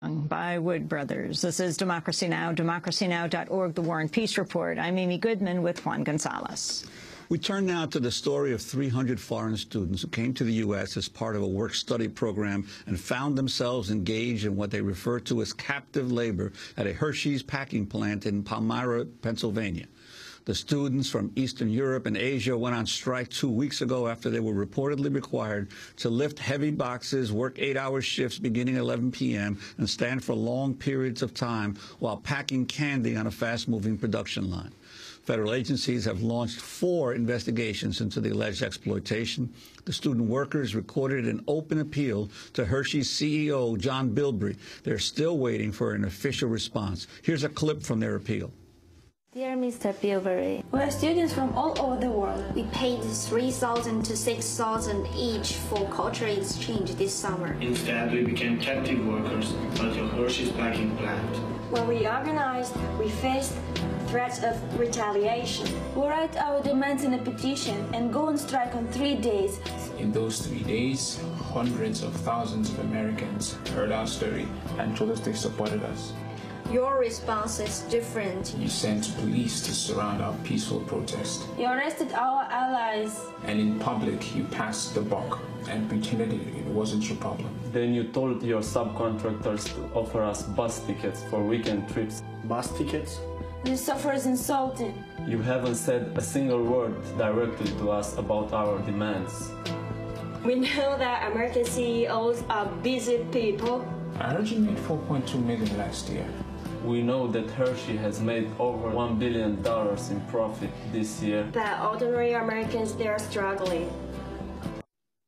By Wood Brothers. This is Democracy Now!, democracynow.org, The War and Peace Report. I'm Amy Goodman with Juan Gonzalez. We turn now to the story of 300 foreign students who came to the U.S. as part of a work-study program and found themselves engaged in what they refer to as captive labor at a Hershey's packing plant in Palmyra, Pennsylvania. The students from Eastern Europe and Asia went on strike 2 weeks ago after they were reportedly required to lift heavy boxes, work 8-hour shifts beginning at 11 p.m., and stand for long periods of time while packing candy on a fast-moving production line. Federal agencies have launched 4 investigations into the alleged exploitation. The student workers recorded an open appeal to Hershey's CEO, John Bilbrey. They're still waiting for an official response. Here's a clip from their appeal. Dear Mr. Bilbrey, we're students from all over the world. We paid $3,000 to $6,000 each for cultural exchange this summer. Instead, we became captive workers at your Hershey's packing plant. When we organized, we faced threats of retaliation. We write our demands in a petition and go on strike on 3 days. In those 3 days, hundreds of thousands of Americans heard our story and told us they supported us. Your response is different. You sent police to surround our peaceful protest. You arrested our allies. And in public, you passed the buck and pretended it wasn't your problem. Then you told your subcontractors to offer us bus tickets for weekend trips. Bus tickets? This suffers insulting. You haven't said a single word directly to us about our demands. We know that American CEOs are busy people. Hershey made $4.2 million last year. We know that Hershey has made over $1 billion in profit this year. That ordinary Americans, they are struggling.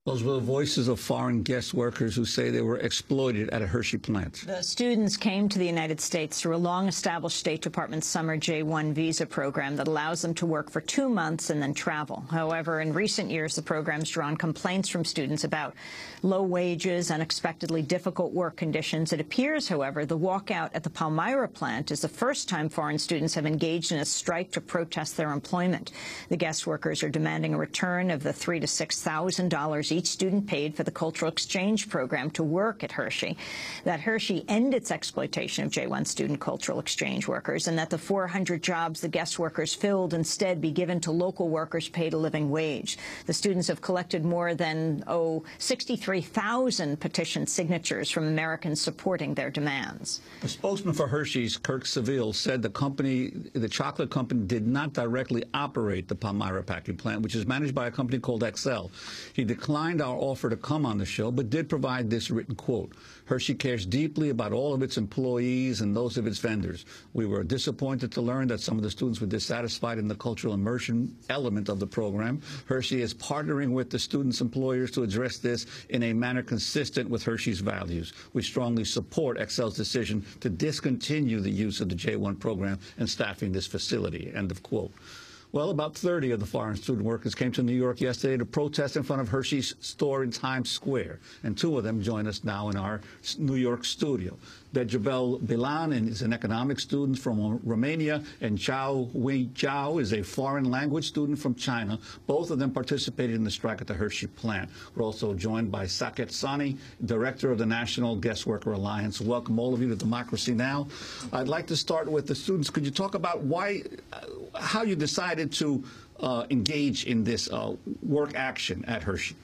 Those were the voices of foreign guest workers who say they were exploited at a Hershey plant. The students came to the United States through a long-established State Department summer J-1 visa program that allows them to work for 2 months and then travel. However, in recent years, the program's drawn complaints from students about low wages, unexpectedly difficult work conditions. It appears, however, the walkout at the Palmyra plant is the first time foreign students have engaged in a strike to protest their employment. The guest workers are demanding a return of the $3,000 to $6,000 each student paid for the cultural exchange program to work at Hershey, that Hershey end its exploitation of J-1 student cultural exchange workers, and that the 400 jobs the guest workers filled instead be given to local workers paid a living wage. The students have collected more than 63,000 petition signatures from Americans supporting their demands. A spokesman for Hershey's, Kirk Seville, said the chocolate company, did not directly operate the Palmyra packing plant, which is managed by a company called XL. He declined our offer to come on the show, but did provide this written quote. Hershey cares deeply about all of its employees and those of its vendors. We were disappointed to learn that some of the students were dissatisfied in the cultural immersion element of the program. Hershey is partnering with the students' employers to address this in a manner consistent with Hershey's values. We strongly support XL's decision to discontinue the use of the J-1 program and staffing this facility. End of quote. Well, about 30 of the foreign student workers came to New York yesterday to protest in front of Hershey's store in Times Square, and 2 of them join us now in our New York studio. Decebal Bilan is an economics student from Romania, and Zhao Huijiao is a foreign language student from China. Both of them participated in the strike at the Hershey plant. We're also joined by Saket Soni, director of the National Guestworker Alliance. Welcome all of you to Democracy Now! I'd like to start with the students. Could you talk about how you decided to engage in this work action at Hershey?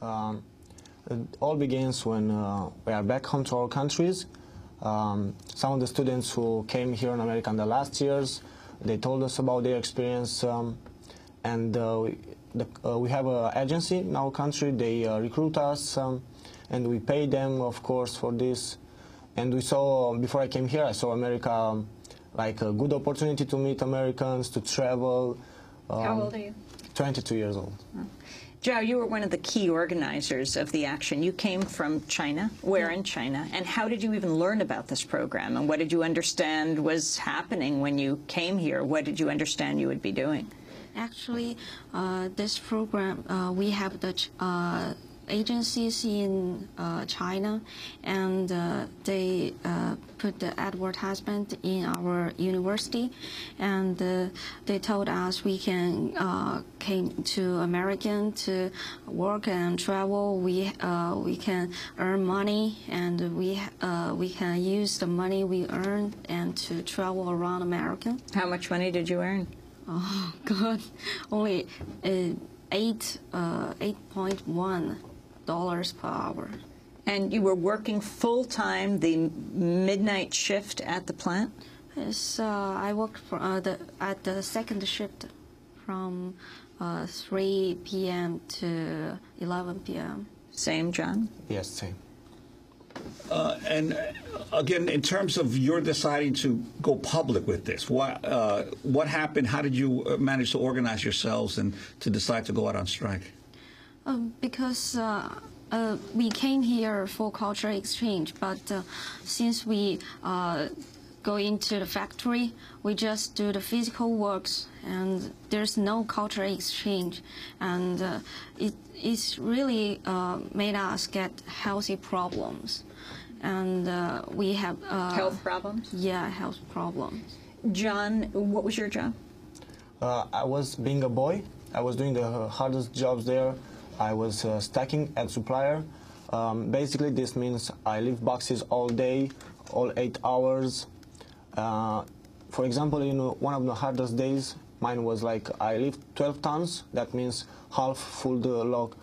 It all begins when we are back home to our countries. Some of the students who came here in America in the last years, they told us about their experience, and we have an agency in our country. They recruit us, and we pay them, of course, for this. And we saw, before I came here, I saw America like a good opportunity to meet Americans, to travel. How old are you? 22 years old. Oh. Zhao, you were one of the key organizers of the action. You came from China. Where in China? And how did you even learn about this program? And what did you understand was happening when you came here? What did you understand you would be doing? Actually, this program, we have the agencies in China, and they put the advertisement in our university, and they told us we can came to America to work and travel. We can earn money, and we can use the money we earn and to travel around America. How much money did you earn? Oh God, only $8.1 per hour. And you were working full-time, the midnight shift at the plant? Yes, I worked for, at the second shift from 3 p.m. to 11 p.m. Same, John? Yes, same. And again, in terms of your deciding to go public with this, what happened? How did you manage to organize yourselves and to decide to go out on strike? Because we came here for cultural exchange, but since we go into the factory, we just do the physical works, and there's no cultural exchange, and it's really made us get healthy problems, and we have health problems. Yeah, health problems. John, what was your job? I was being a boy. I was doing the hardest jobs there. I was stacking at supplier. Basically, this means I lift boxes all day, all 8 hours. For example, one of the hardest days, mine was like I lift 12 tons. That means half full load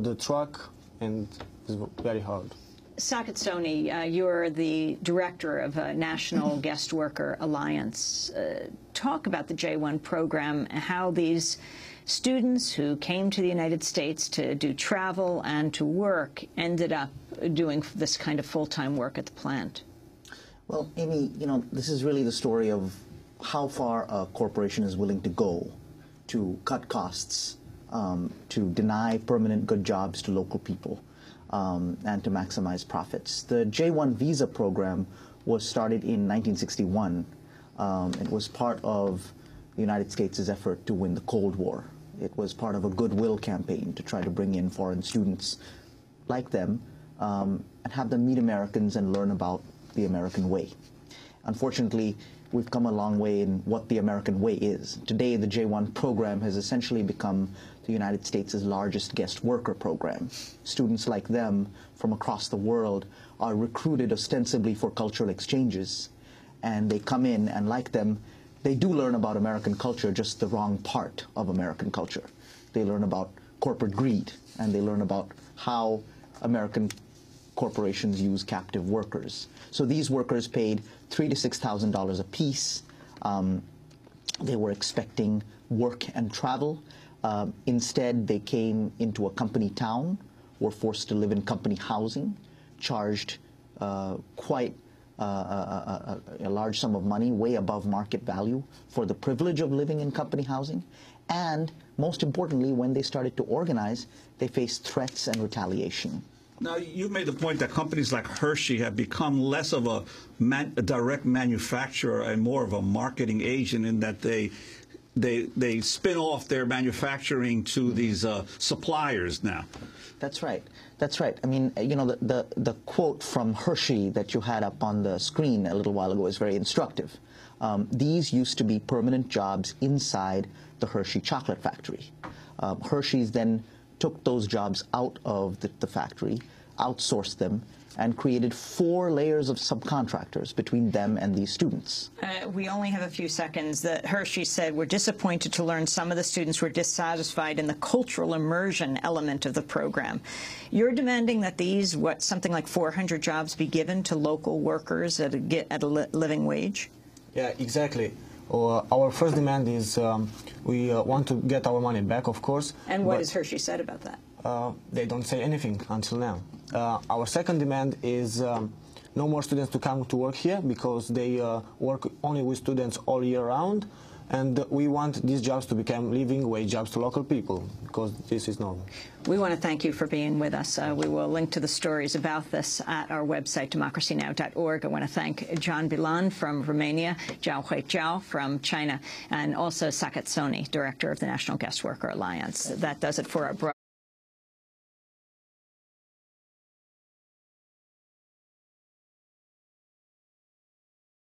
the truck, and it's very hard. Saket Soni, you're the director of National Guestworker Alliance. Talk about the J1 program, how these students who came to the United States to do travel and to work ended up doing this kind of full-time work at the plant. Well, Amy, this is really the story of how far a corporation is willing to go to cut costs, to deny permanent good jobs to local people, and to maximize profits. The J1 visa program was started in 1961. It was part of the United States' effort to win the Cold War. It was part of a goodwill campaign to try to bring in foreign students like them and have them meet Americans and learn about the American way. Unfortunately, we've come a long way in what the American way is. Today, the J1 program has essentially become the United States' largest guest worker program. Students like them from across the world are recruited ostensibly for cultural exchanges, and they come in, and like them, they do learn about American culture, just the wrong part of American culture. They learn about corporate greed, and they learn about how American corporations use captive workers. So these workers paid $3,000 to $6,000 a piece. They were expecting work and travel. Instead, they came into a company town, were forced to live in company housing, charged quite a large sum of money, way above market value, for the privilege of living in company housing. And most importantly, when they started to organize, they faced threats and retaliation. Now, you've made the point that companies like Hershey have become less of a direct manufacturer and more of a marketing agent, in that they spin off their manufacturing to these suppliers now. That's right. That's right. I mean, the quote from Hershey that you had up on the screen a little while ago is very instructive. These used to be permanent jobs inside the Hershey chocolate factory. Hershey's then took those jobs out of the factory, outsourced them, and created 4 layers of subcontractors between them and these students. We only have a few seconds. Hershey said, "We're disappointed to learn some of the students were dissatisfied in the cultural immersion element of the program." You're demanding that these, something like 400 jobs be given to local workers at a living wage? Yeah, exactly. Our first demand is we want to get our money back, of course. And what has Hershey said about that? They don't say anything until now. Our second demand is no more students to come to work here, because they work only with students all year round. And we want these jobs to become living wage jobs to local people, because this is normal. We want to thank you for being with us. We will link to the stories about this at our website, democracynow.org. I want to thank Decebal Bilan from Romania, Zhao Huijiao from China, and also Saket Soni, director of the National Guestworker Alliance. That does it for our